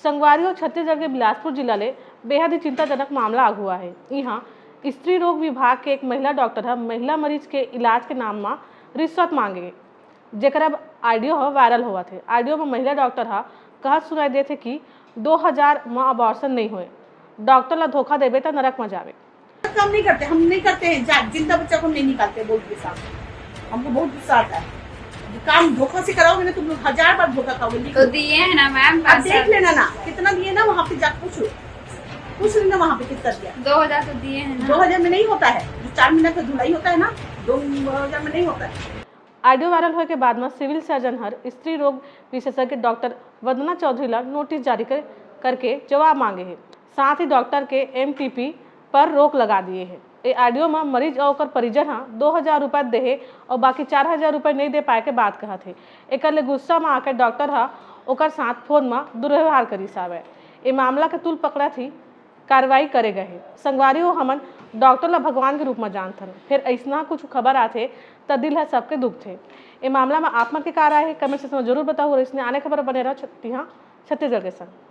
संगवारी और छत्तीसगढ़ के बिलासपुर जिला ले बेहद ही चिंताजनक मामला आग हुआ है। यहाँ स्त्री रोग विभाग के एक महिला डॉक्टर है महिला मरीज के इलाज के नाम में रिश्वत मांगे, जेकर ऑडियो वायरल हुआ थे। ऑडियो में महिला डॉक्टर कहत सुनाई देते कि 2000 में अबॉर्शन नहीं हुए, डॉक्टर ला धोखा देवे तो नरक में जावे। काम नहीं करते, हम नहीं करते हैं, जिंदा बच्चा को नहीं निकालते। बहुत गुस्सा, हमको बहुत गुस्सा आता है। काम धोखा से कराओगे ना, तुम 1000 बार धोखा खाओगे। तो दिए है ना मैम, आप देख लेना ना कितना दिए ना, वहाँ पे जाकर पूछ लेना वहाँ पे कितना दिया। 2000 तो दिए हैं ना। 2000 में नहीं होता है, जो 4 महीना का धुलाई होता है ना, 2000 में नहीं होता है। ऑडियो वायरल होने के बाद में सिविल सर्जन हर स्त्री रोग विशेषज्ञ डॉक्टर वंदना चौधरी ला नोटिस जारी करके जवाब मांगे हैं। साथ ही डॉक्टर के MPP पर रोक लगा दिए हैं। ये ऑडियो में मरीज और परिजन 2000 रुपये दे और बाकी 4000 रुपये नहीं दे पाए के बात कहा थे। एक गुस्सा में आकर डॉक्टर ओकर साथ फोन में दुर्व्यवहार करी सावे। ये मामला के तुल पकड़ा थी, कार्रवाई करे गए। संगवारी हो हमन डॉक्टर ला भगवान के रूप में जानते हैं, फिर ऐसा कुछ खबर आते तो दिल है सबके दुख थे। ये मामला में आप मन के क्या राय है, कमेंट सेक्शन में जरूर बताओ। और इसने आने खबर बने रहो छत्तीसगढ़ के संग।